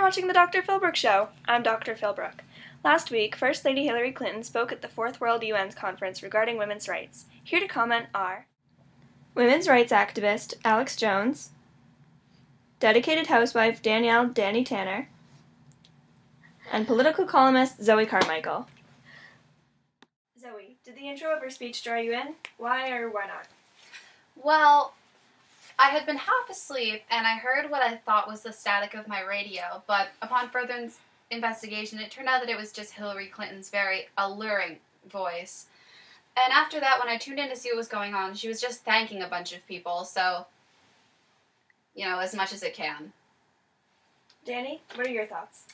watching the Dr. Philbrook Show. I'm Dr. Philbrook. Last week, First Lady Hillary Clinton spoke at the Fourth World UN Conference regarding women's rights. Here to comment are women's rights activist Alex Jones, dedicated housewife Danielle Danny Tanner, and political columnist Zoe Carmichael. Zoe, did the intro of her speech draw you in? Why or why not? Well, I had been half asleep, and I heard what I thought was the static of my radio, but upon further investigation, it turned out that it was just Hillary Clinton's very alluring voice. And after that, when I tuned in to see what was going on, she was just thanking a bunch of people, so, as much as it can. Danny, what are your thoughts?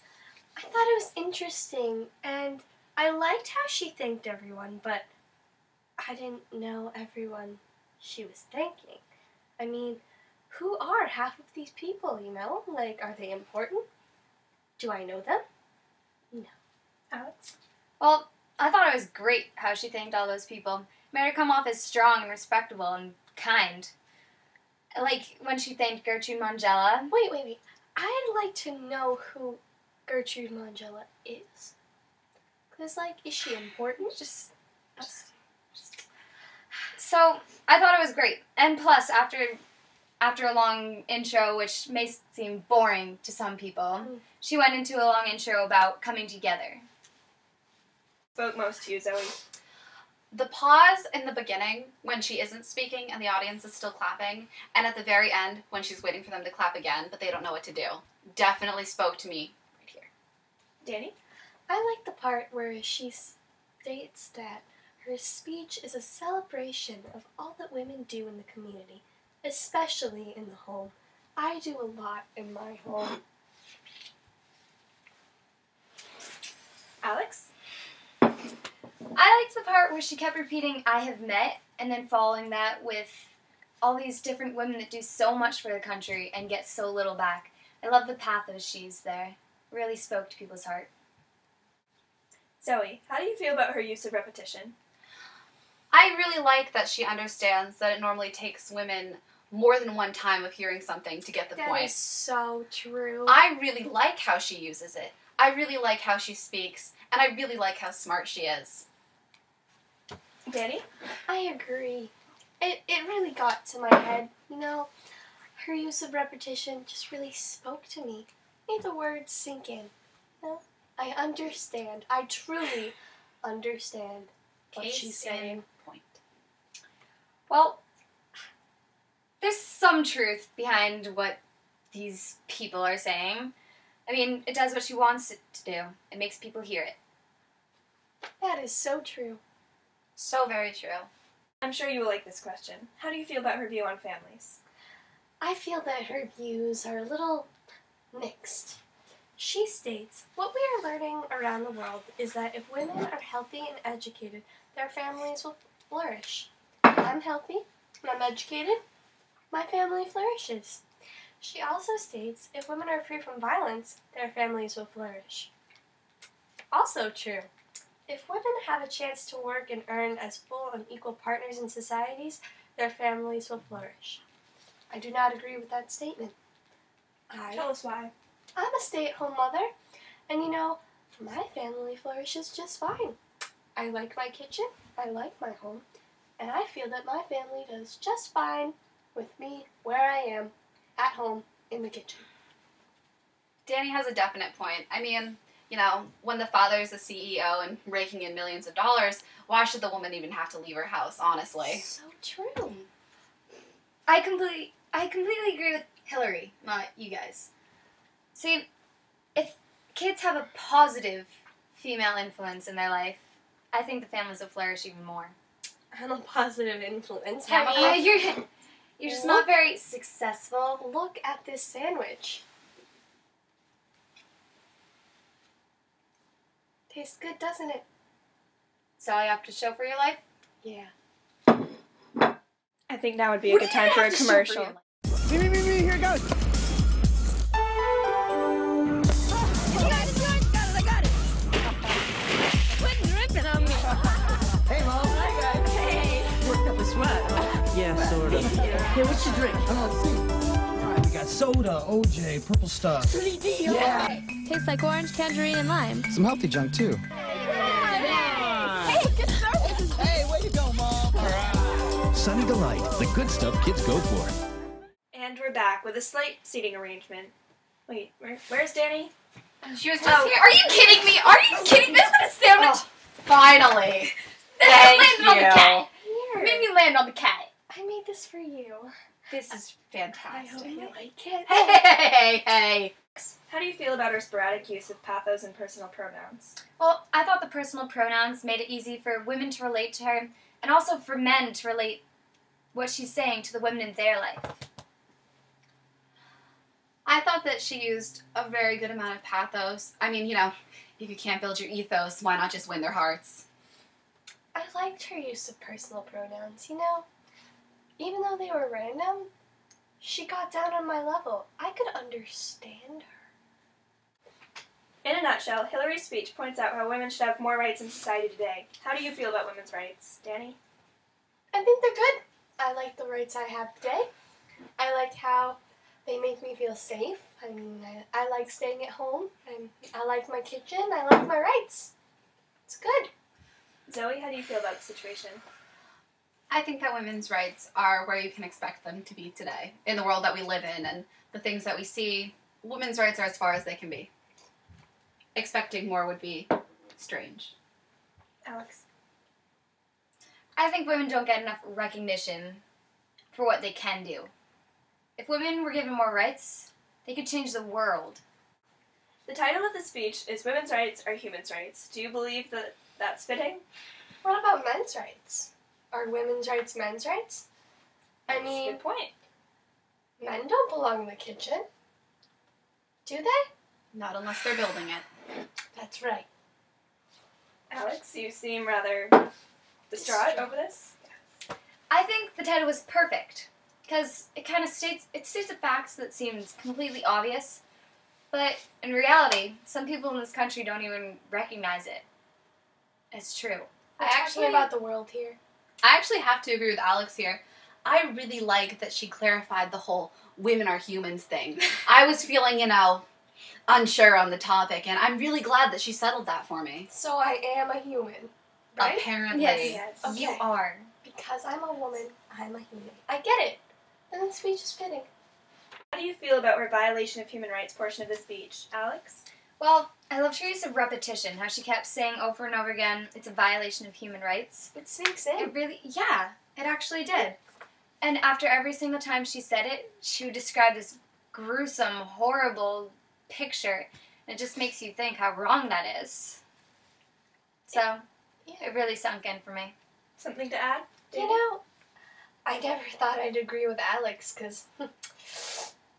I thought it was interesting, and I liked how she thanked everyone, but I didn't know everyone she was thanking. I mean, who are half of these people, Like, are they important? Do I know them? No. Alex? Well, I thought it was great how she thanked all those people. Made her come off as strong and respectable and kind. Like when she thanked Gertrude Mongella. Wait. I'd like to know who Gertrude Mongella is. Because, is she important? So, I thought it was great. And plus, after a long intro, which may seem boring to some people, she went into a long intro about coming together. Spoke most to you, Zoe. The pause in the beginning, when she isn't speaking and the audience is still clapping, and at the very end, when she's waiting for them to clap again, but they don't know what to do, definitely spoke to me right here. Danny? I like the part where she states that her speech is a celebration of all that women do in the community, especially in the home. I do a lot in my home. Alex? I liked the part where she kept repeating, "I have met," and then following that with all these different women that do so much for the country and get so little back. I love the pathos she used there. Really spoke to people's heart. Zoe, how do you feel about her use of repetition? I really like that she understands that it normally takes women more than one time of hearing something to get the point. That is so true. I really like how she uses it. I really like how she speaks, and I really like how smart she is. Danny? I agree. It really got to my head, Her use of repetition just really spoke to me. Made the words sink in. I understand. I truly understand what she's saying. Point. Well, there's some truth behind what these people are saying. I mean, it does what she wants it to do. It makes people hear it. That is so true. So very true. I'm sure you will like this question. How do you feel about her view on families? I feel that her views are a little mixed. She states, what we are learning around the world is that if women are healthy and educated, their families will flourish. I'm healthy and I'm educated, my family flourishes. She also states, if women are free from violence, their families will flourish. Also true. If women have a chance to work and earn as full and equal partners in societies, their families will flourish. I do not agree with that statement. Tell us why. I'm a stay-at-home mother, and my family flourishes just fine. I like my kitchen, I like my home, and I feel that my family does just fine with me where I am, at home, in the kitchen. Danny has a definite point. I mean, when the father's the CEO and raking in millions of dollars, why should the woman even have to leave her house, honestly? So true. I completely agree with Hillary, not you guys. See, if kids have a positive female influence in their life, I think the families will flourish even more. I'm a positive influence. You're just not very successful. Look at this sandwich. Tastes good, doesn't it? So all you have to show for your life? Yeah. I think now would be a good time for a commercial. Me, here it goes. I got it. Quit dripping on me. Hey, Mom. Hi, guys. Hey. Worked up a sweat. Yeah, sort of. Hey, what's your drink? I don't see. got soda, OJ, purple stuff. Yeah. Tastes like orange, tangerine, and lime. Some healthy junk, too. Hey, way to go, Mom. Sunny Delight, the good stuff kids go for. And we're back with a slight seating arrangement. Wait, where's Danny? She was just here. Are you kidding me? Are you kidding me? This is a sandwich. Oh, Finally. thank landed on the cat. here. Made me land on the cat. I made this for you. This is I fantastic. hope you like it. Hey. How do you feel about our sporadic use of pathos and personal pronouns? Well, I thought the personal pronouns made it easy for women to relate to her, and also for men to relate what she's saying to the women in their life. I thought that she used a very good amount of pathos. I mean, if you can't build your ethos, why not just win their hearts? I liked her use of personal pronouns, Even though they were random, she got down on my level. I could understand her. In a nutshell, Hillary's speech points out how women should have more rights in society today. How do you feel about women's rights, Danny? I think they're good. I like the rights I have today. I like how they make me feel safe. I mean, I like staying at home. I like my kitchen. I like my rights. It's good. Zoe, how do you feel about the situation? I think that women's rights are where you can expect them to be today. In the world that we live in and the things that we see, women's rights are as far as they can be. Expecting more would be strange. Alex? I think women don't get enough recognition for what they can do. If women were given more rights, they could change the world. The title of the speech is Women's Rights are Human's Rights. Do you believe that that's fitting? What about men's rights? Are women's rights men's rights? I That's a mean, good point. men don't belong in the kitchen. Do they? Not unless they're building it. That's right. Alex, you seem rather distraught over this. I think the title was perfect, because it kind of states a fact that seems completely obvious, but in reality, some people in this country don't even recognize it. It's true. We're talking about the world here. I actually have to agree with Alex here. I really like that she clarified the whole women are humans thing. I was feeling, unsure on the topic, and I'm really glad that she settled that for me. So I am a human, right? Apparently. Yes, Okay. you are. Because I'm a woman, I'm a human. I get it. And the speech is fitting. How do you feel about her violation of human rights portion of the speech, Alex? Well, I loved her use of repetition, how she kept saying over and over again, it's a violation of human rights. It sinks in. It actually did. And after every single time she said it, she would describe this gruesome, horrible picture. And it just makes you think how wrong that is. So, it really sunk in for me. Something to add? I never thought I'd agree with Alex, because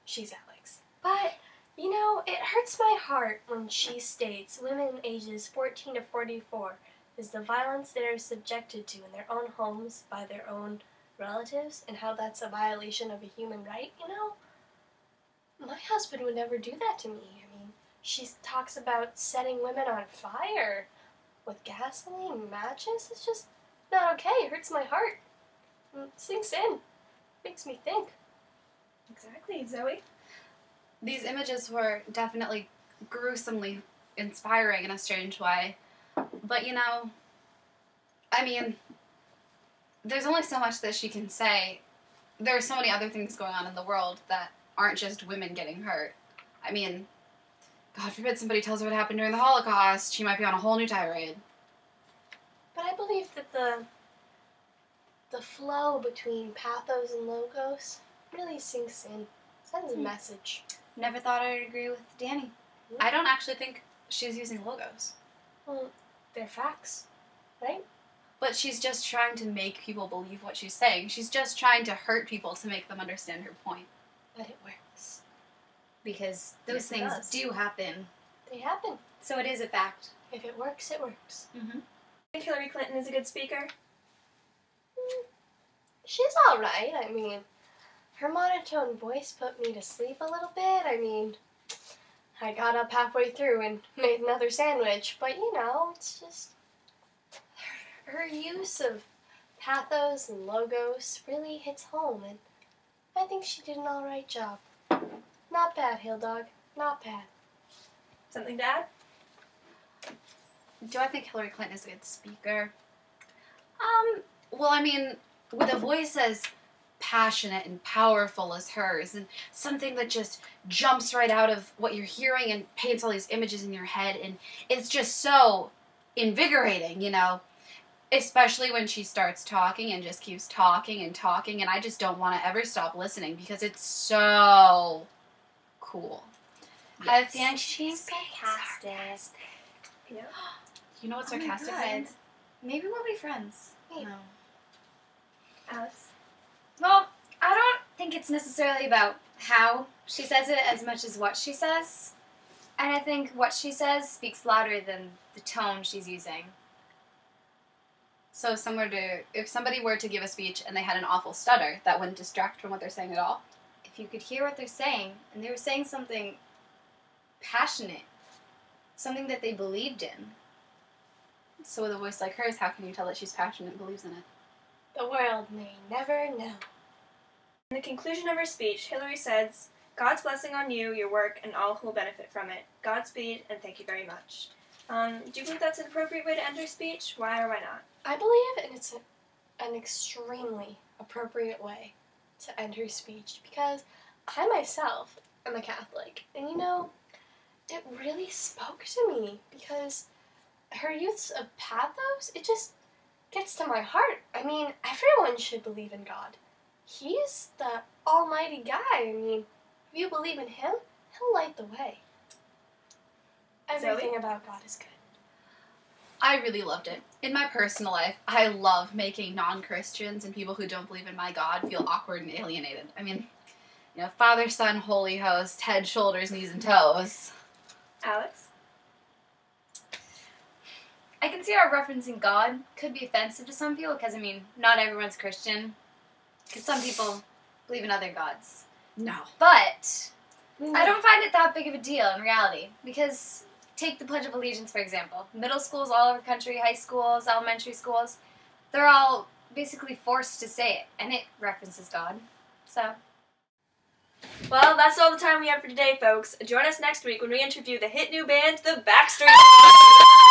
she's Alex. But, it hurts my heart when she states women ages 14 to 44 is the violence they are subjected to in their own homes by their own relatives, and how that's a violation of a human right, My husband would never do that to me. I mean, she talks about setting women on fire with gasoline, matches. It's just not okay. It hurts my heart. It sinks in. Makes me think. Exactly, Zoe. These images were definitely gruesomely inspiring in a strange way. But, there's only so much that she can say. There are so many other things going on in the world that aren't just women getting hurt. God forbid somebody tells her what happened during the Holocaust. She might be on a whole new tirade. But I believe that the flow between pathos and logos really sinks in. Sends a message. Never thought I'd agree with Danny. I don't actually think she's using logos. Well, they're facts, right? But she's just trying to make people believe what she's saying. She's just trying to hurt people to make them understand her point. But it works. Because those Yes, it things does. do happen. They happen. So it is a fact. If it works, it works. Mm-hmm. Think Hillary Clinton is a good speaker? She's alright. I mean, her monotone voice put me to sleep a little bit. I mean, I got up halfway through and made another sandwich. But, it's just her use of pathos and logos really hits home. And I think she did an alright job. Not bad, Hail Dog. Not bad. Something to add? Do I think Hillary Clinton is a good speaker? Well, I mean, with a voice as passionate and powerful as hers, and something that just jumps right out of what you're hearing and paints all these images in your head, and it's just so invigorating, you know? Especially when she starts talking and just keeps talking, and I just don't want to ever stop listening because it's so cool. I have a feeling she's sarcastic. Yeah. You know what Oh my sarcastic God. means? Maybe we'll be friends. Maybe. No. Alex? Well, I don't think it's necessarily about how she says it as much as what she says. And I think what she says speaks louder than the tone she's using. So if somebody were to give a speech and they had an awful stutter, that wouldn't distract from what they're saying at all? If you could hear what they're saying, and they were saying something passionate, something that they believed in. So with a voice like hers, how can you tell that she's passionate and believes in it? The world may never know. In the conclusion of her speech, Hillary says, God's blessing on you, your work, and all who will benefit from it. Godspeed, and thank you very much. Do you believe that's an appropriate way to end her speech? Why or why not? I believe and it's an extremely appropriate way to end her speech because I myself am a Catholic. And you know, it really spoke to me because her use of pathos, it just gets to my heart. I mean, everyone should believe in God. He's the almighty guy. I mean, if you believe in him, he'll light the way. Everything about God is good. I really loved it. In my personal life, I love making non-Christians and people who don't believe in my God feel awkward and alienated. I mean, you know, Father, Son, Holy Host, head, shoulders, knees, and toes. Alex? I can see how referencing God could be offensive to some people because, I mean, not everyone's Christian. Because some people believe in other gods. No. But I don't find it that big of a deal in reality because take the Pledge of Allegiance, for example. Middle schools all over the country, high schools, elementary schools, they're all basically forced to say it, and it references God. So, Well, that's all the time we have for today, folks. Join us next week when we interview the hit new band, the Backstreet Boys.